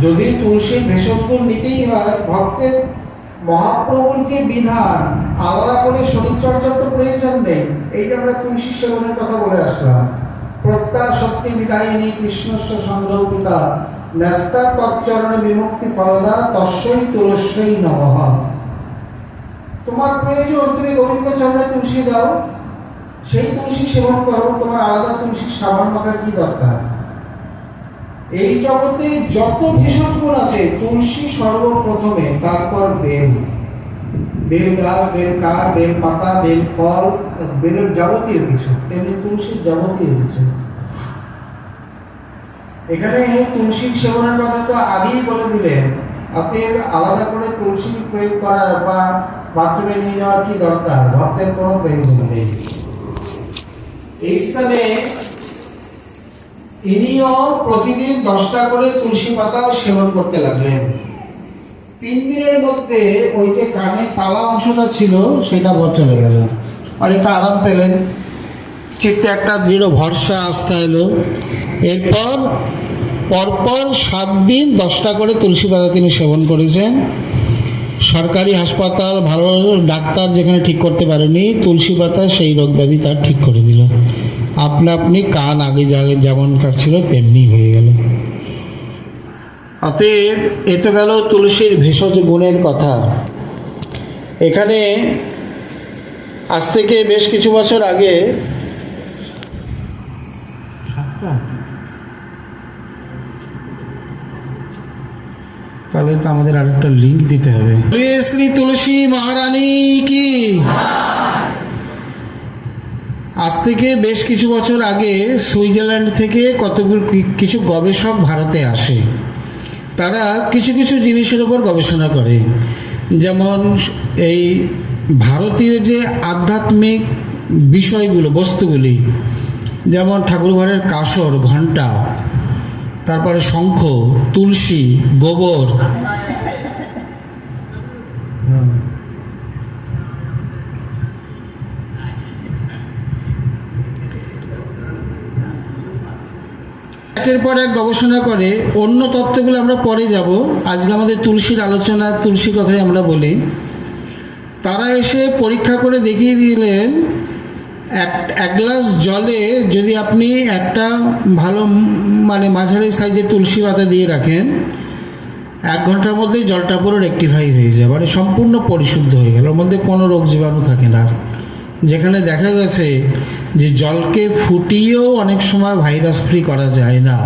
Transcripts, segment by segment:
যদি তুলসীর ভেষজ গুণ নিতেই হয়, ভক্তের মহাপ্রভুর যে বিধান, আলাদা করে শরীরচর্চার তো প্রয়োজন নেই। এই যে আমরা তুলসী সেবনের কথা বলে আসলাম, প্রত্যার শক্তি বিদায়িনী কৃষ্ণস্য সংগ্রহপিতা ন্যস্তা তচ্চরণে বিমুক্তি ফলদা তস্যই তুলস্যই নমঃ। তোমার প্রয়োজন তুমি গোবিন্দ চরণে তুলসী দাও, সেই তুলসী সেবন করো, তোমার আলাদা তুলসীর সাবান মাখার কি দরকার? এই জগতে যত ভেষজ গুণ আছে তুলসী সর্বপ্রথমে, তারপর বেল, বেল গাছ, বেল কাঠ, বেল পাতা, বেল ফল, বেলের যাবতীয় কিছু, তেমনি তুলসীর যাবতীয় কিছু। এখানে তুলসীর সেবনের কথা তো আগেই বলে দিলেন, আপনার আলাদা করে তুলসী প্রয়োগ করার বা বাথরুমে নিয়ে যাওয়ার কি দরকার? ভক্তের কোনো প্রয়োজন নেই। এই স্থানে ইনিও প্রতিদিন 10টা করে তুলসী পাতা সেবন করতে লাগলেন। 3 দিনের মধ্যে ওই যে কানে তালা অংশটা ছিল সেটা চলে গেল, অনেকটা আরাম পেলেন, চিত্তে একটা দৃঢ় ভরসা আস্থা এলো। এরপর পরপর 7 দিন 10টা করে তুলসী পাতা তিনি সেবন করেছেন। সরকারি হাসপাতাল, ভালো ডাক্তার যেখানে ঠিক করতে পারেনি, তুলসী পাতা সেই রোগ ব্যাধি তার ঠিক করে দিল। আপনা আপনি কান আগে যেমনকার ছিল তেমনি হয়ে গেল। অতএব এ তো গেল তুলসীর ভেষজ গুণের কথা। এখানে আজ থেকে বেশ কিছু বছর আগে তাহলে তো আমাদের আরেকটা লিঙ্ক দিতে হবে। শ্রী তুলসী মহারানী কি। আজ থেকে বেশ কিছু বছর আগে সুইজারল্যান্ড থেকে কতগুলো কিছু গবেষক ভারতে আসে। তারা কিছু কিছু জিনিসের উপর গবেষণা করে, যেমন এই ভারতীয় যে আধ্যাত্মিক বিষয়গুলো, বস্তুগুলি, যেমন ঠাকুরঘরের কাসর, ঘণ্টা, তারপরে শঙ্খ, তুলসী, গোবর, একের পর এক গবেষণা করে। অন্য তত্ত্বগুলো আমরা পরে যাব, আজকে আমাদের তুলসীর আলোচনা, তুলসী কথাই আমরা বলি। তারা এসে পরীক্ষা করে দেখিয়ে দিলেন, এক গ্লাস জলে যদি আপনি একটা ভালো মানে মাঝারি সাইজের তুলসী পাতা দিয়ে রাখেন, 1 ঘন্টার মধ্যে জলটা পুরো রেকটিফাই হয়ে যায়, মানে সম্পূর্ণ পরিশুদ্ধ হয়ে গেল, ওর মধ্যে কোনো রোগ জীবাণু থাকে না। যেখানে দেখা গেছে যে জলকে ফুটিয়েও অনেক সময় ভাইরাস ফ্রি করা যায় না,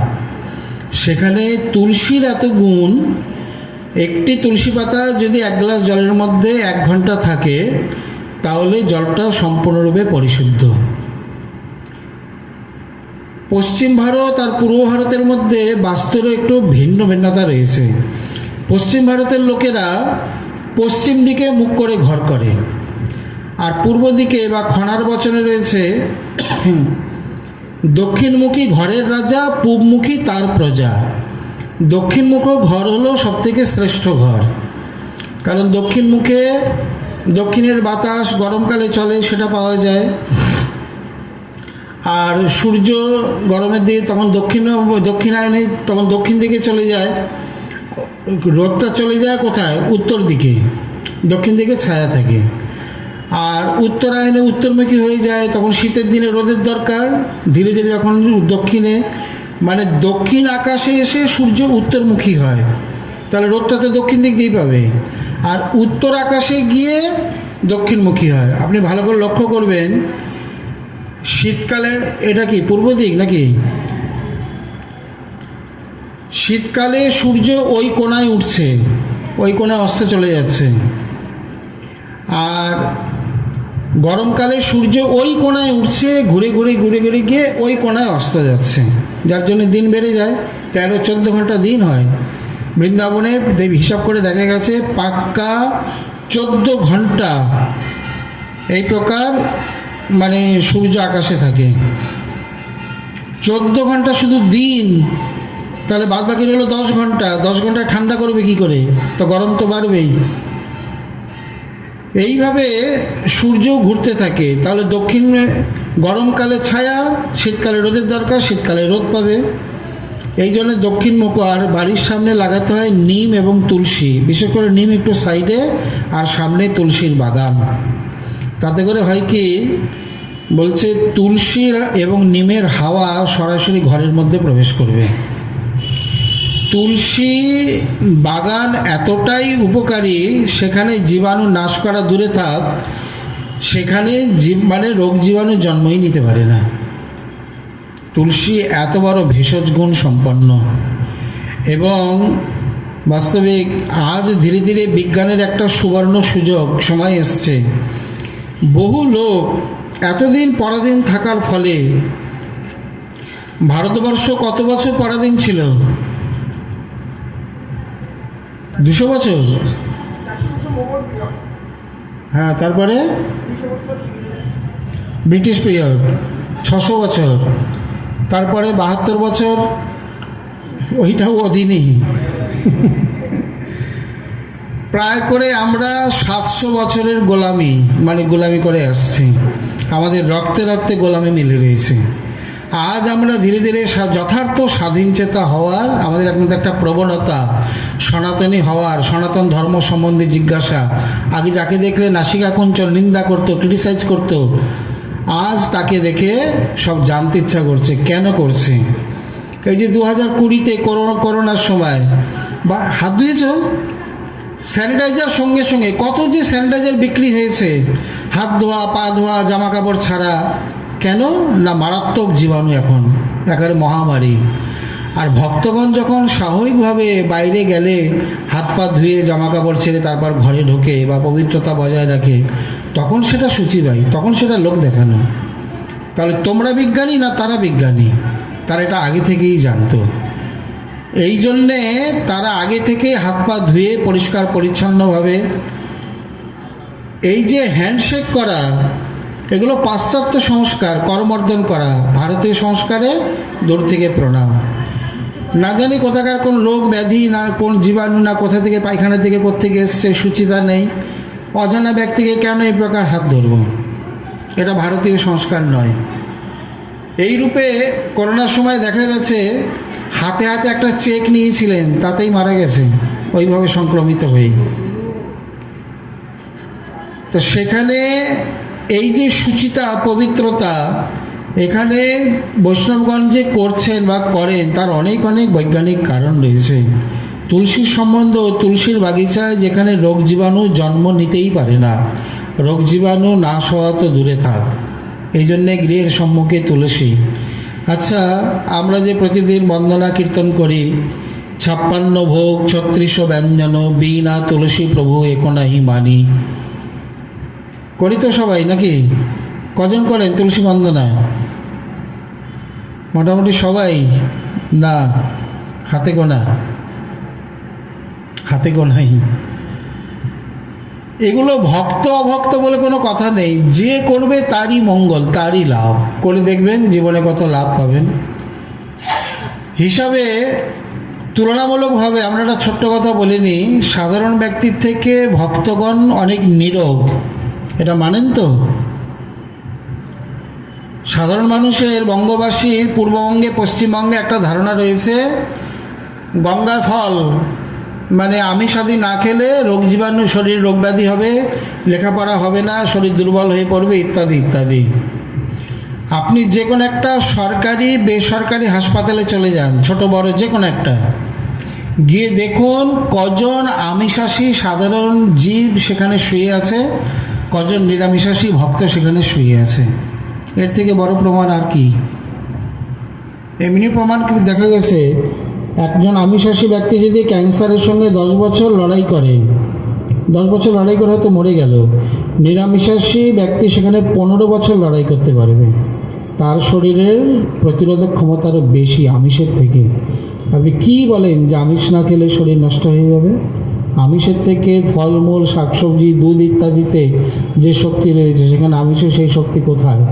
সেখানে তুলসীর এত গুণ। একটি তুলসী পাতা যদি 1 গ্লাস জলের মধ্যে 1 ঘন্টা থাকে, তাহলে জলটা সম্পূর্ণরূপে পরিশুদ্ধ। পশ্চিম ভারত আর পূর্ব ভারতের মধ্যে বাস্তুরও একটু ভিন্ন ভিন্নতা রয়েছে। পশ্চিম ভারতের লোকেরা পশ্চিম দিকে মুখ করে ঘর করে, আর পূর্ব দিকে বা খনার বচনে রয়েছে দক্ষিণমুখী ঘরের রাজা, পূবমুখী তার প্রজা। দক্ষিণমুখ ঘর হলো সবথেকে শ্রেষ্ঠ ঘর, কারণ দক্ষিণ মুখে দক্ষিণের বাতাস গরমকালে চলে, সেটা পাওয়া যায়। আর সূর্য গরমের দিকে তখন দক্ষিণায়নে তখন দক্ষিণ দিকে চলে যায়, রোদটা চলে যায় কোথায়? উত্তর দিকে, দক্ষিণ দিকে ছায়া থাকে। আর উত্তরায়ণে উত্তরমুখী হয়ে যায়, তখন শীতের দিনে রোদের দরকার। ধীরে ধীরে যখন দক্ষিণে মানে দক্ষিণ আকাশে এসে সূর্য উত্তরমুখী হয়, তাহলে রোদটা তো দক্ষিণ দিক দিয়েই পাবে। আর উত্তর আকাশে গিয়ে দক্ষিণমুখী হয়। আপনি ভালো করে লক্ষ্য করবেন, শীতকালে এটা কি পূর্ব দিক নাকি? শীতকালে সূর্য ওই কোণায় উঠছে, ওই কোণায় অস্তে চলে যাচ্ছে। আর গরমকালে সূর্য ওই কোণায় উঠছে, ঘুরে ঘুরে ঘুরে ঘুরে গিয়ে ওই কোণায় অস্ত যাচ্ছে, যার জন্য দিন বেড়ে যায়। 13-14 ঘন্টা দিন হয়। বৃন্দাবনে দেবী হিসাব করে দেখা গেছে পাক্কা 14 ঘন্টা এই প্রকার মানে সূর্য আকাশে থাকে। 14 ঘন্টা শুধু দিন, তাহলে বাদ বাকি হলো 10 ঘন্টা। 10 ঘন্টায় ঠান্ডা করবে কি করে? তো গরম তো বাড়বেই। এইভাবে সূর্য ঘুরতে থাকে। তাহলে দক্ষিণ গরমকালে ছায়া, শীতকালে রোদের দরকার, শীতকালে রোদ পাবে। এই জন্য দক্ষিণ মুখ আর বাড়ির সামনে লাগাতে হয় নিম এবং তুলসী, বিশেষ করে নিম একটু সাইডে আর সামনে তুলসীর বাগান। তাতে করে হয় কি, বলছে তুলসীর এবং নিমের হাওয়া সরাসরি ঘরের মধ্যে প্রবেশ করবে। তুলসী বাগান এতটাই উপকারী, সেখানে জীবাণু নাশ করা দূরে থাক, সেখানে মানে রোগ জীবাণু জন্মই নিতে পারে না। তুলসী এত বড় ভেষজ গুণ সম্পন্ন। এবং বাস্তবিক আজ ধীরে ধীরে বিজ্ঞানের একটা সুবর্ণ সুযোগ সময় এসছে। বহু লোক এতদিন পরাধীন থাকার ফলে, ভারতবর্ষ কত বছর পরাধীন ছিল? 200 বছর। হ্যাঁ, তারপরে ব্রিটিশ পিরিয়ড 600 বছর, তারপরে 72 বছর ওইটাও অধীনই। প্রায় করে আমরা 700 বছরের গোলামি, মানে গোলামি করে আসছি। আমাদের রক্তে রক্তে গোলামি মিলে রয়েছে। আজ আমরা ধীরে ধীরে যথার্থ স্বাধীন চেতা হওয়ার, আমাদের এখন একটা প্রবণতা, সনাতনী হওয়ার, সনাতন ধর্ম সম্বন্ধে জিজ্ঞাসা। আগে যাকে দেখলে নাসিকা কুঞ্চন, নিন্দা করতো, ক্রিটিসাইজ করতো, আজ তাকে দেখে সব জানতে ইচ্ছা করছে। কেন করছে? এই যে 2020-তে করোনার সময় বা হাত ধুয়েছ, স্যানিটাইজার সঙ্গে সঙ্গে কত যে স্যানিটাইজার বিক্রি হয়েছে, হাত ধোয়া, পা ধোয়া, জামা কাপড় ছাড়া। কেন না, মারাত্মক জীবাণু এখন একেবারে মহামারী। আর ভক্তগণ যখন স্বাভাবিকভাবে বাইরে গেলে হাত পা ধুয়ে জামা কাপড় ছেড়ে তারপর ঘরে ঢোকে বা পবিত্রতা বজায় রাখে, তখন সেটা শুচিবাই, তখন সেটা লোক দেখানো। তাহলে তোমরা বিজ্ঞানী না তারা বিজ্ঞানী? তারা এটা আগে থেকেই জানতো। এই জন্যে তারা আগে থেকে হাত পা ধুয়ে পরিষ্কার পরিচ্ছন্নভাবে, এই যে হ্যান্ডশেক করা, এগুলো পাশ্চাত্য সংস্কার, করমর্দন করা। ভারতীয় সংস্কারে দূর থেকে প্রণাম। না জানি কোথাকার কোন রোগ ব্যাধি, না কোন জীবাণু, না কোথা থেকে পায়খানা থেকে কোত্থেকে এসছে, সুচিতা নেই। অজানা ব্যক্তিকে কেন এই প্রকার হাত ধরব? এটা ভারতীয় সংস্কার নয়। এই রূপে করোনার সময় দেখা গেছে হাতে হাতে একটা চেক নিয়েছিলেন, তাতেই মারা গেছে ওইভাবে সংক্রমিত হয়ে। তো সেখানে এই যে সুচিতা, পবিত্রতা, এখানে বৈষ্ণবগণ যে করছেন বা করেন, তার অনেক অনেক বৈজ্ঞানিক কারণ রয়েছে। তুলসীর সম্বন্ধ, তুলসীর বাগিচায় যেখানে রোগ জীবাণু জন্ম নিতেই পারে না, রোগ জীবাণু নাশ হওয়া তো দূরে থাক, এই জন্যে গৃহের সম্মুখে তুলসী। আচ্ছা, আমরা যে প্রতিদিন বন্দনা কীর্তন করি, 56 ভোগ 36 ব্যঞ্জন, বিনা তুলসী প্রভু একনাহি মানি, করি তো সবাই নাকি? কজন করেন তুলসী বন্দনা? মোটামুটি সবাই না? হাতে গোনা, হাতে গোনাই। এগুলো ভক্ত অভক্ত বলে কোনো কথা নেই। যে করবে তারই মঙ্গল, তারই লাভ। করে দেখবেন জীবনে কত লাভ পাবেন। হিসাবে তুলনামূলকভাবে আমরা একটা ছোট্ট কথা বলিনি, সাধারণ ব্যক্তির থেকে ভক্তগণ অনেক নীরব, এটা মানেন তো? সাধারণ মানুষের, বঙ্গবাসীর পূর্ববঙ্গে পশ্চিমবঙ্গে একটা ধারণা রয়েছে, গঙ্গা ফল মানে আমিষাদি না খেলে রোগ জীবাণু, শরীর রোগ ব্যাধি হবে, লেখাপড়া হবে না, শরীর দুর্বল হয়ে পড়বে, ইত্যাদি ইত্যাদি। আপনি যে কোনো একটা সরকারি বেসরকারি হাসপাতালে চলে যান, ছোট বড় যে কোনো একটা, গিয়ে দেখুন কজন আমিষাশী সাধারণ জীব সেখানে শুয়ে আছে, কজন নিরামিষাশী ভক্ত সেখানে শুয়ে আছে। এর থেকে বড় প্রমাণ আর কি? এমনি প্রমাণ কি দেখা গেছে, একজন আমিষাশী ব্যক্তি যদি ক্যান্সারের সঙ্গে 10 বছর লড়াই করে, 10 বছর লড়াই করে হয়তো মরে গেল, নিরামিষাশী ব্যক্তি সেখানে 15 বছর লড়াই করতে পারবে। তার শরীরের প্রতিরোধক ক্ষমতা আরও বেশি আমিষের থেকে। আপনি কি বলেন যে আমিষ না খেলে শরীর নষ্ট হয়ে যাবে? আমিষের থেকে ফলমূল, শাকসবজি, দুধ ইত্যাদিতে যে শক্তি রয়েছে, সেখানে আমিষের সেই শক্তি কোথায়?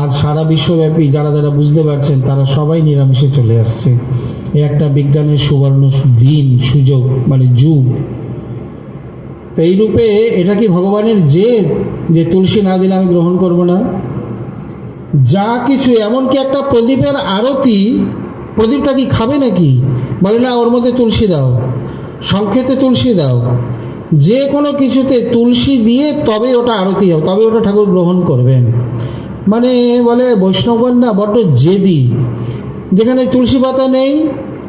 আজ সারা বিশ্বব্যাপী যারা যারা বুঝতে পারছেন তারা সবাই নিরামিষে চলে আসছে। এই একটা বিজ্ঞানের সুবর্ণ দিন, সুযোগ, মানে যুগ। তো এই রূপে এটা কি ভগবানের জেদ যে তুলসী না দিলে আমি গ্রহণ করব না? যা কিছু, এমনকি একটা প্রদীপের আরতি প্রদীপটা কি খাবে নাকি? বলে না, ওর মধ্যে তুলসী দাও, সংক্ষেপে তুলসী দাও। যে কোনো কিছুতে তুলসী দিয়ে তবে ওটা আরতি হবে, তবে ওটা ঠাকুর গ্রহণ করবেন। মানে বলে বৈষ্ণবগণ না বড্ড জেদি। যেখানে তুলসী পাতা নেই,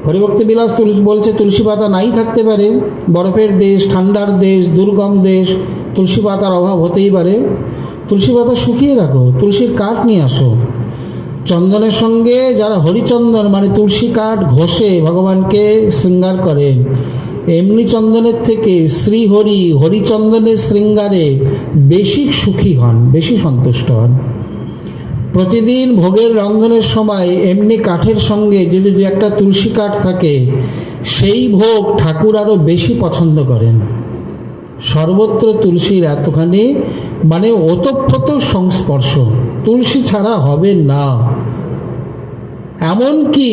হরিভক্তি বিলাস বলছে তুলসী পাতা নাই থাকতে পারে, বরফের দেশ, ঠান্ডার দেশ, দুর্গম দেশ, তুলসী পাতার অভাব হতেই পারে। তুলসী পাতা শুকিয়ে রাখো, তুলসীর কাঠ নিয়ে আসো। চন্দনের সঙ্গে যারা হরিচন্দন মানে তুলসী কাঠ ঘষে ভগবানকে শৃঙ্গার করেন, এমনি চন্দনের থেকে শ্রীহরি হরিচন্দনের শৃঙ্গারে বেশি সুখী হন, বেশি সন্তুষ্ট হন। প্রতিদিন ভোগের রন্ধনের সময় এমনি কাঠের সঙ্গে যদি দু একটা তুলসী কাঠ থাকে, সেই ভোগ ঠাকুর আরও বেশি পছন্দ করেন। সর্বত্র তুলসীর এতখানি মানে ওতপ্রোত সংস্পর্শ, তুলসী ছাড়া হবে না। এমনকি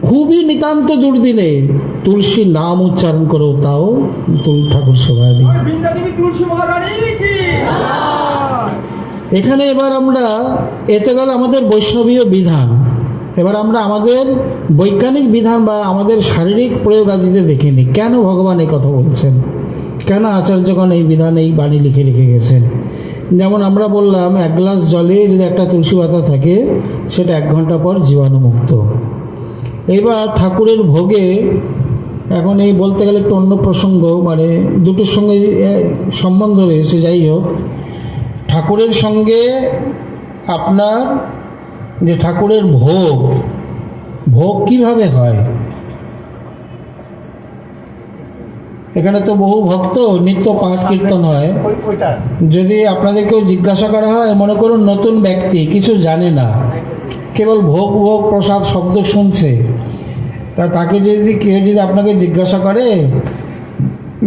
খুবই নিতান্ত দুর্দিনে তুলসী নাম উচ্চারণ করো, তাও ঠাকুর সেবা দিই। এখানে এবার আমরা এতে গেল আমাদের বৈষ্ণবীয় বিধান। এবার আমরা আমাদের বৈজ্ঞানিক বিধান বা আমাদের শারীরিক প্রয়োগ আদিতে দেখিনি কেন ভগবান এই কথা বলছেন, কেন আচার্যগণ এই বিধান এই বাণী লিখে রেখে গেছেন। যেমন আমরা বললাম, এক গ্লাস জলে যদি একটা তুলসী পাতা থাকে, সেটা 1 ঘন্টা পর জীবাণুমুক্ত। এবার ঠাকুরের ভোগে, এখন এই বলতে গেলে একটু অন্য প্রসঙ্গ, মানে দুটোর সঙ্গে সম্বন্ধ রয়েছে, যাই হোক, ঠাকুরের সঙ্গে আপনার যে ঠাকুরের ভোগ, ভোগ কিভাবে হয়। এখানে তো বহু ভক্ত নিত্য পাঠ কীর্তন হয়। যদি আপনাদেরকেও জিজ্ঞাসা করা হয়, মনে করুন নতুন ব্যক্তি কিছু জানে না, কেবল ভোগ ভোগ প্রসাদ শব্দ শুনছে, তাকে যদি কেউ যদি আপনাকে জিজ্ঞাসা করে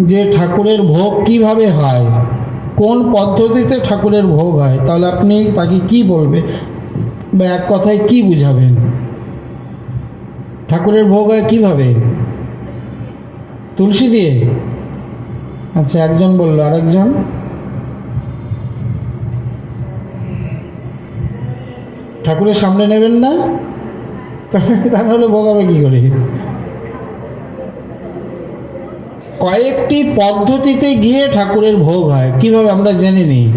যে ঠাকুরের ভোগ কিভাবে হয়, কোন পদ্ধতিতে ঠাকুরের ভোগ হয়, তাহলে আপনি তাকে কি বলবেন বা এক কথায় কি বুঝাবেন? ঠাকুরের ভোগ হয় কিভাবে? তুলসী দিয়ে? আচ্ছা, একজন বললো, আরেকজন? ঠাকুরের সামনে নেবেন না, তাহলে ভোগ হবে কি করে? কয়েকটি পদ্ধতিতে গিয়ে ঠাকুরের ভোগ হয়, কিভাবে আমরা জেনে নিই।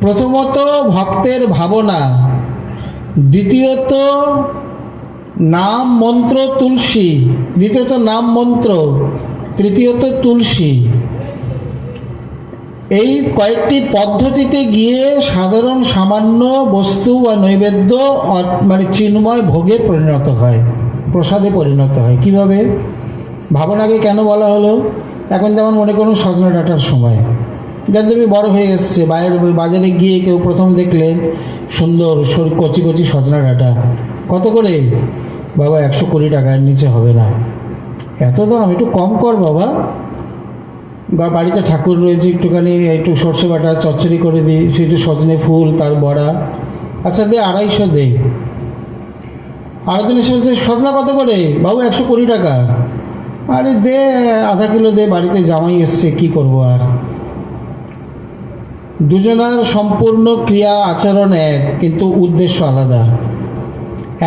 প্রথমত ভক্তের ভাবনা, দ্বিতীয়ত নাম মন্ত্র তুলসী, দ্বিতীয়ত নাম মন্ত্র, তৃতীয়ত তুলসী। এই কয়েকটি পদ্ধতিতে গিয়ে সাধারণ সামান্য বস্তু বা নৈবেদ্য মানে চিন্ময় ভোগে পরিণত হয়, প্রসাদে পরিণত হয়। কিভাবে? ভাবনাকে কেন বলা হলো? এখন যেমন মনে করুন সজনা ডাঁটার সময়, যাদের বড় হয়ে এসছে, বাজারে গিয়ে কেউ প্রথম দেখলেন সুন্দর কচি কচি সজনা ডাঁটা, কত করে? বাবা 120 টাকার নিচে হবে না। এত দাম, একটু কম কর বাবা। বা বাড়িতে ঠাকুর রয়েছে, একটুখানি একটু সর্ষে বাটা চচ্চড়ি করে দিই, সেটু সজনে ফুল তার বড়া, আচ্ছা দে 250 দে। আরেকদিন এসে বলছে সজনা কত করে? বাবু 120 টাকা। আরে দে আধা কিলো দে, বাড়িতে জামাই এসছে, কি করব আর। দুজনার সম্পূর্ণ ক্রিয়া আচরণ এক, কিন্তু উদ্দেশ্য আলাদা।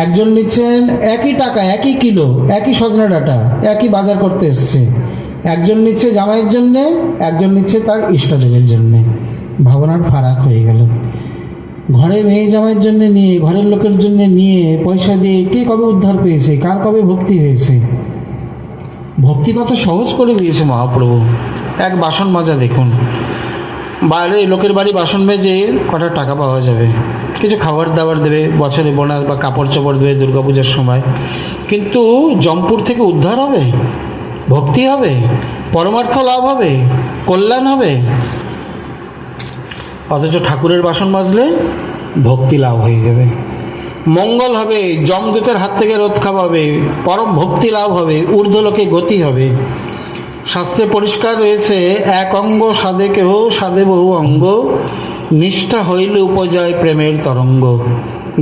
একজন নিচ্ছেন একই টাকা, একই কিলো, একই সজনা ডাঁটা, একই বাজার করতে এসছে। একজন নিচ্ছে জামাইয়ের জন্যে, একজন নিচ্ছে তার ইষ্টদেবের জন্যে। ভাবনার ফারাক হয়ে গেল। ঘরে মেয়ে জামাইয়ের জন্যে নিয়ে, ঘরের লোকের জন্য নিয়ে পয়সা দিয়ে কে কবে উদ্ধার পেয়েছে, কার কবে ভক্তি হয়েছে? ভক্তি কত সহজ করে দিয়েছে মহাপ্রভু। এক বাসন মাজা দেখুন, বাইরে লোকের বাড়ি বাসন মেজে কটা টাকা পাওয়া যাবে, কিছু খাবার দাবার দেবে, বছরে বোনাস বা কাপড় চোপড় দেবে দুর্গাপূজার সময়, কিন্তু জমপুর থেকে উদ্ধার হবে, ভক্তি হবে, পরমার্থ লাভ হবে, কল্যাণ হবে। অথচ ঠাকুরের বাসন মাজলে ভক্তি লাভ হয়ে যাবে, মঙ্গল হবে, যমদূতের হাত থেকে রক্ষা পাবে, পরম ভক্তি লাভ হবে, ঊর্ধ্বলোকে গতি হবে। শাস্ত্রে পরিষ্কার রয়েছে, এক অঙ্গ সাধে কেহ, সাধে বহু অঙ্গ, নিষ্ঠা হইলে উপজয় প্রেমের তরঙ্গ।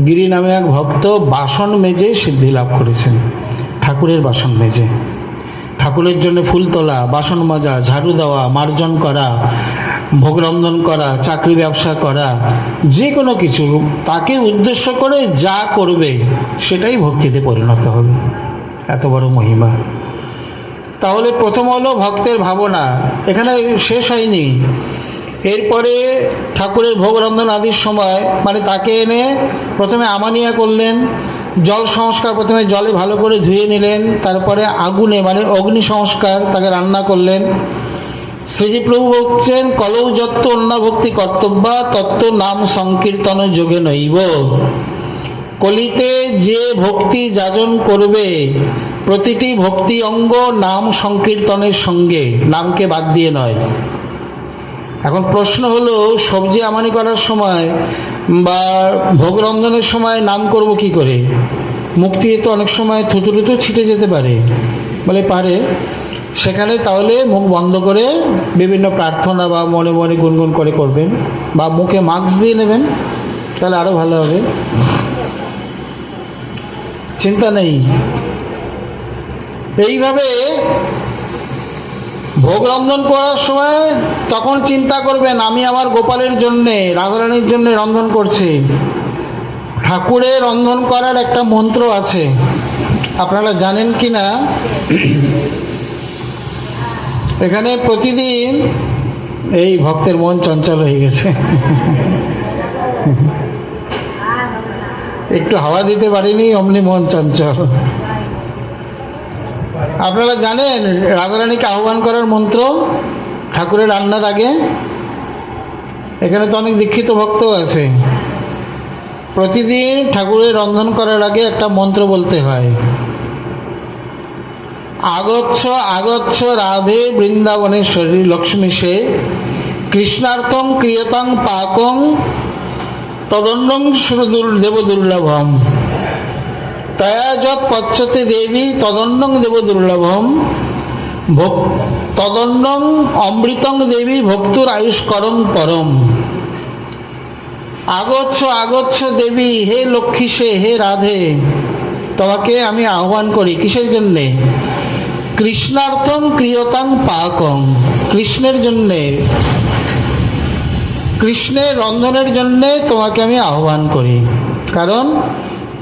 গিরি নামে এক ভক্ত বাসন মেজে সিদ্ধি লাভ করেছেন, ঠাকুরের বাসন মেজে। ঠাকুরের জন্য ফুল তোলা, বাসন মাজা, ঝাড়ু দেওয়া, মার্জন করা, ভোগ রন্ধন করা, চাকরি ব্যবসা করা, যে কোনো কিছু তাকে উদ্দেশ্য করে যা করবে সেটাই ভক্তিতে পরিণত হবে। এত বড় মহিমা। তাহলে প্রথম হলো ভক্তের ভাবনা, এখানে শেষ হয়নি। এরপরে ঠাকুরের ভোগ রন্ধন আদির সময় মানে তাকে এনে প্রথমে আমানিয়া করলেন, জল সংস্কার, প্রথমে জলে ভালো করে ধুয়ে নিলেন, তারপরে আগুনে মানে অগ্নি সংস্কার, তাকে রান্না করলেন। শ্রীজি প্রভু বলছেন, কলৌ যত্ত অন্য ভক্তি কর্তব্যা তত্ত্ব নাম সংকীর্তন যোগে নৈব। কলিতে যে ভক্তি যাজন করবে প্রতিটি ভক্তি অঙ্গ নাম সংকীর্তনের সঙ্গে, নামকে বাদ দিয়ে নয়। এখন প্রশ্ন হলো, সবজি আমানি করার সময় বা ভোগ রন্ধনের সময় নাম করব কি করে? মুখ দিয়ে তো অনেক সময় থুতু টুতু ছিটে যেতে পারে, বলে পারে। সেখানে তাহলে মুখ বন্ধ করে বিভিন্ন প্রার্থনা বা মনে মনে গুনগুন করে করবেন, বা মুখে মাস্ক দিয়ে নেবেন, তাহলে আরও ভালো হবে। চিন্তা নেই। এইভাবে ভোগ রন্ধন করার সময় তখন চিন্তা করবেন, আমি আমার গোপালের জন্যে, রাধারানীর জন্য রন্ধন করছি। ঠাকুরের রন্ধন করার একটা মন্ত্র আছে, আপনারা জানেন কি না? এখানে প্রতিদিন এই ভক্তের মন চঞ্চল হয়ে গেছে, একটু হাওয়া দিতে পারিনি অমনি মন চঞ্চল। আপনারা জানেন রাধারানীকে আহ্বান করার মন্ত্র ঠাকুরের রান্নার আগে? এখানে তো অনেক দীক্ষিত ভক্ত আছে। প্রতিদিন ঠাকুরের রন্ধন করার আগে একটা মন্ত্র বলতে হয়, আগচ্ছ আগচ্ছ রাধে বৃন্দাবনেশ্বরী লক্ষ্মীশে কৃষ্ণার্থং ক্রিয়তাং পাকং তদন্নং দেব দুর্লভম তয়া যৎ পচ্ছতে দেবী তদন্নং দেব দুর্লভম তদন্নং অমৃতং দেবী ভক্তুর আয়ুষ্করং পরম। আগচ্ছ আগচ্ছ দেবী, হে লক্ষ্মীশে, হে রাধে, তোমাকে আমি আহ্বান করি কিসের জন্যে? কৃষ্ণার্থং ক্রিয়তাং পাকং, কৃষ্ণের জন্যে, কৃষ্ণের রন্ধনের জন্যে তোমাকে আমি আহ্বান করি। কারণ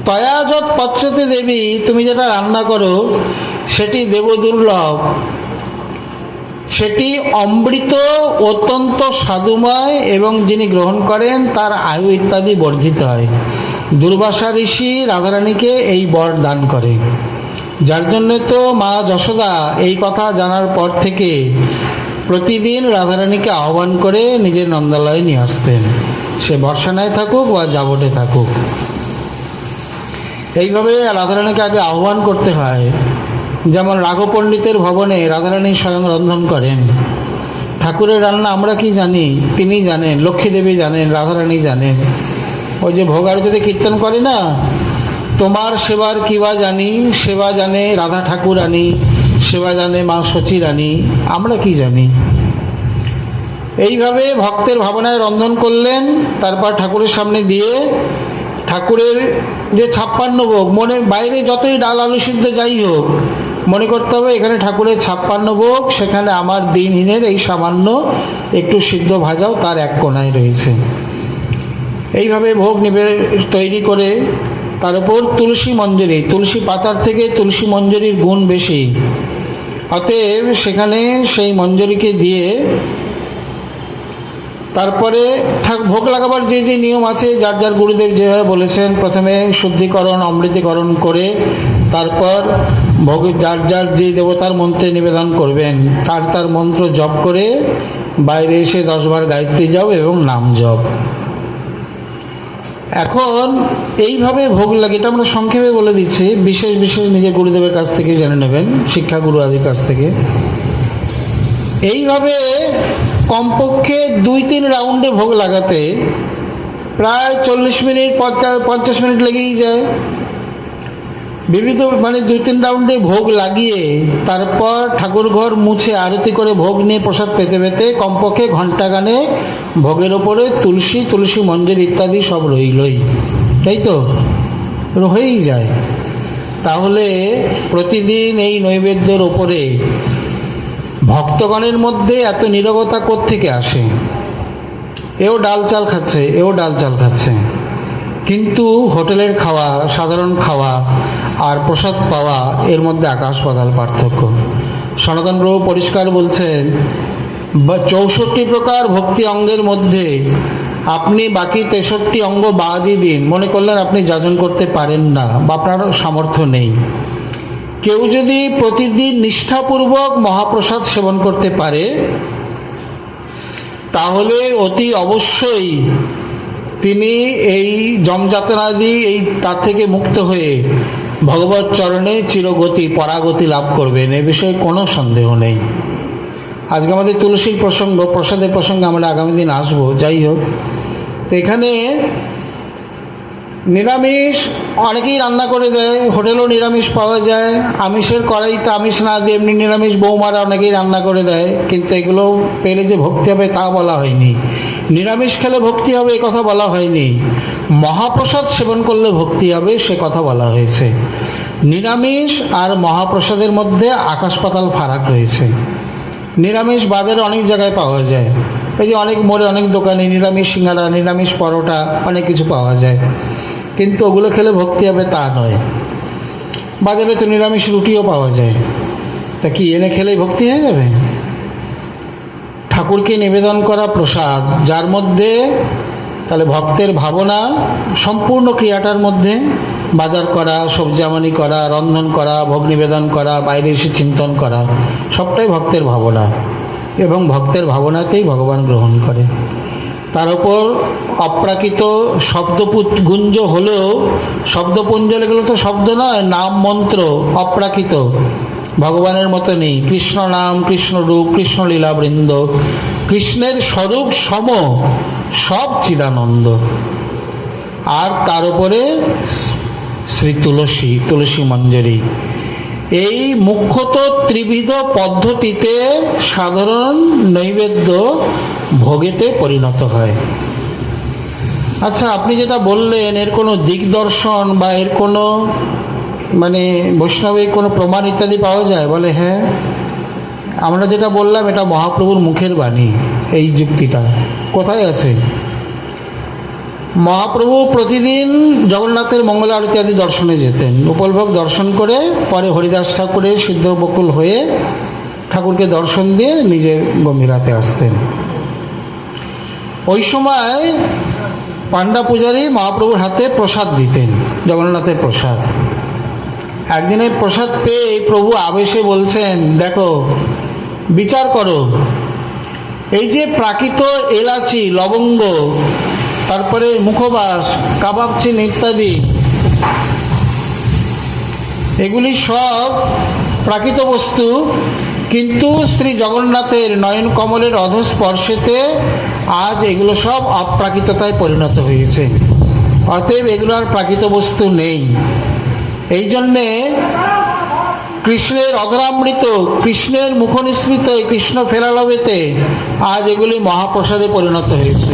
তয়া যৎ পচ্ছতে দেবী, তুমি যেটা রান্না করো সেটি দেব দুর্লভ, সেটি অমৃত, অত্যন্ত সাধুময়, এবং যিনি গ্রহণ করেন তার আয়ু ইত্যাদি বর্ধিত হয়। দুর্বাসা ঋষি রাধারানীকে এই বর দান করে, যার জন্যে তো মা যশোদা এই কথা জানার পর থেকে প্রতিদিন রাধারানীকে আহ্বান করে নিজের নন্দালয়ে নিয়ে আসতেন, সে বর্ষানায় থাকুক বা জাবটে থাকুক। এইভাবে রাধারানীকে আগে আহ্বান করতে হয়। যেমন রাঘব পণ্ডিতের ভবনে রাধারানী স্বয়ং রন্ধন করেন। ঠাকুরের রান্না আমরা কি জানি? তিনি জানেন, লক্ষ্মী দেবী জানেন, রাধারানী জানেন। ওই যে ভোগারতিতে কীর্তন করে না, তোমার সেবার কিবা জানি, সেবা জানে রাধা ঠাকুরানী, সেবা জানে মা শচী রানী, আমরা কি জানি? এইভাবে ভক্তের ভাবনায় রন্ধন করলেন। তারপর ঠাকুরের সামনে দিয়ে ঠাকুরের যে 56 ভোগ, মনে বাইরে যতই ডাল আলু সিদ্ধ যাই হোক, মনে করতে হবে এখানে ঠাকুরের 56 ভোগ, সেখানে আমার দিনহীনের এই সামান্য একটু সিদ্ধ ভাজাও তার এক কোণায় রয়েছে। এইভাবে ভোগ তৈরি করে তার উপর তুলসী মঞ্জরি, তুলসী পাতার থেকে তুলসী মঞ্জরির গুণ বেশি, অতএব সেখানে সেই মঞ্জরিকে দিয়ে তারপরে ভোগ লাগাবার যে যে নিয়ম আছে, যার যার গুরুদেব যেভাবে বলেছেন, প্রথমে শুদ্ধিকরণ অমৃতিকরণ করে তারপর ভোগ যার যার যে দেবতার মন্ত্রে নিবেদন করবেন, তার তার মন্ত্র জপ করে বাইরে এসে 10 বার গায়ত্রী জপ এবং নাম জপ। এখন এইভাবে ভোগ লাগে, এটা আমরা সংক্ষেপে বলে দিচ্ছি, বিশেষ বিশেষ নিজের গুরুদেবের কাছ থেকে জেনে নেবেন, শিক্ষাগুরু আদির কাছ থেকে। এইভাবে কমপক্ষে 2-3 রাউন্ডে ভোগ লাগাতে প্রায় 40 মিনিট 50 মিনিট লেগেই যায়। বিবিধ মানে 2-3 রাউন্ডে ভোগ লাগিয়ে তারপর ঠাকুর ঘর মুছে আরতি করে ভোগ নিয়ে প্রসাদ পেতে পেতে কমপক্ষে ঘণ্টাখানে ভোগের ওপরে তুলসী মঞ্জরি ইত্যাদি সব রইলই, তাই তো হয়েই যায়। তাহলে প্রতিদিন এই নৈবেদ্যের ওপরে ভক্তগণের মধ্যে এত নীরবতা কোত্থেকে আসে? এও ডাল চাল খাচ্ছে, এও ডাল চাল খাচ্ছে, কিন্তু হোটেলের খাওয়া, সাধারণ খাওয়া আর প্রসাদ পাওয়া, এর মধ্যে আকাশ পাতাল পার্থক্য। সনাতন প্রভু পরিষ্কার বলছেন, 64 প্রকার ভক্তি অঙ্গের মধ্যে আপনি বাকি 63 অঙ্গ বাদই দিন। মনে করলেন আপনি যাজন করতে পারেন না বা আপনার সামর্থ্য নেই, কেউ যদি প্রতিদিন নিষ্ঠাপূর্বক মহাপ্রসাদ সেবন করতে পারে, তাহলে অতি অবশ্যই তিনি এই জমযাতনাদি এই তার থেকে মুক্ত হয়ে ভগবত চরণে চিরগতি পরাগতি লাভ করবেন, এ বিষয়ে কোনো সন্দেহ নেই। আজকে আমাদের তুলসীর প্রসঙ্গ, প্রসাদের প্রসঙ্গে আমরা আগামী দিন আসবো। যাই হোক, তো এখানে নিরামিষ অনেকেই রান্না করে দেয়, হোটেলেও নিরামিষ পাওয়া যায়, আমিষের কড়াইতে আমিষ না দিয়ে এমনি নিরামিষ বৌমারা অনেকেই রান্না করে দেয়, কিন্তু এগুলো পেলে যে ভক্তি হবে তা বলা হয়নি। নিরামিষ খেলে ভক্তি হবে এ কথা বলা হয়নি, মহাপ্রসাদ সেবন করলে ভক্তি হবে সে কথা বলা হয়েছে। নিরামিষ আর মহাপ্রসাদের মধ্যে আকাশ পাতাল ফারাক রয়েছে। নিরামিষ বাজারে অনেক জায়গায় পাওয়া যায়, এই যে অনেক মোড়ে অনেক দোকানে নিরামিষ সিঙ্গারা, নিরামিষ পরোটা, অনেক কিছু পাওয়া যায়, কিন্তু ওগুলো খেলে ভক্তি হবে তা নয়। বাজারে তো নিরামিষ রুটিও পাওয়া যায়, তা কি এনে খেলেই ভক্তি হয়ে যাবে? ঠাকুরকে নিবেদন করা প্রসাদ, যার মধ্যে তাহলে ভক্তের ভাবনা সম্পূর্ণ ক্রিয়াটার মধ্যে বাজার করা, সবজি আমানি করা, রন্ধন করা, ভোগ নিবেদন করা, বাইরে এসে চিন্তন করা, সবটাই ভক্তের ভাবনা, এবং ভক্তের ভাবনাতেই ভগবান গ্রহণ করে। তার উপর অপ্রাকৃত শব্দগুঞ্জ হলেও, শব্দপুঞ্জ এগুলো তো শব্দ নয়, নাম মন্ত্র অপ্রাকৃত, ভগবানের মতো নেই। কৃষ্ণ নাম, কৃষ্ণ রূপ, কৃষ্ণ লীলা বৃন্দ, কৃষ্ণের স্বরূপ সম, সব চিদানন্দ। আর তার উপরে শ্রী তুলসী, তুলসী মঞ্জরি। এই মুখ্যত ত্রিবিধ পদ্ধতিতে সাধারণ নৈবেদ্য ভোগেতে পরিণত হয়। আচ্ছা, আপনি যেটা বললেন এর কোনো দিগদর্শন বা এর কোনো মানে বৈষ্ণবিক কোনো প্রমাণ ইত্যাদি পাওয়া যায়? বলে হ্যাঁ, আমরা যেটা বললাম এটা মহাপ্রভুর মুখের বাণী। এই যুক্তিটা কোথায় আছে? মহাপ্রভু প্রতিদিন জগন্নাথের মঙ্গল আরতি আদি দর্শনে যেতেন, উপলভোগ দর্শন করে পরে হরিদাস ঠাকুরের সিদ্ধ বকুল হয়ে ঠাকুরকে দর্শন দিয়ে নিজে গম্ভীরাতে আসতেন। ওই সময় পান্ডা পূজারী মহাপ্রভুর হাতে প্রসাদ দিতেন, জগন্নাথের প্রসাদ। একদিনে প্রসাদ পেয়ে প্রভু আবেশে বলছেন, দেখো বিচার করো, এই যে প্রাকৃত এলাচি, লবঙ্গ, তারপরে মুখবাস, কাবাব চিন ইত্যাদি, এগুলি সব প্রাকৃত বস্তু, কিন্তু শ্রী জগন্নাথের নয়ন কমলের অধস্পর্শেতে আজ এগুলো সব অপ্রাকৃততায় পরিণত হয়েছে। অতএব এগুলো আর প্রাকৃত বস্তু নেই। এই জন্যে কৃষ্ণের অধরামৃত, কৃষ্ণের মুখনিসৃত কৃষ্ণ ফেরালবেতে আজ এগুলি মহাপ্রসাদে পরিণত হয়েছে।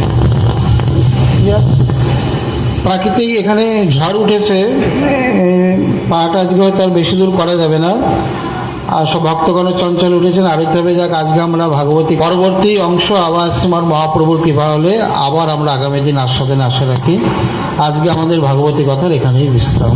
প্রাকৃতিক এখানে ঝড় উঠেছে, পাটা আজকে হয়তো আর বেশি দূর করা যাবে না, আর সব ভক্তগণ চঞ্চল উঠেছেন, আরতি হবে। যাক, আজকে আমরা ভাগবতী পরবর্তী অংশ আবার শ্রীমান মহাপ্রভুর কৃপা হলে আবার আমরা আগামী দিন আস্বাদনে আশা রাখি। আজকে আমাদের ভাগবতী কথার এখানেই বিশ্রাম।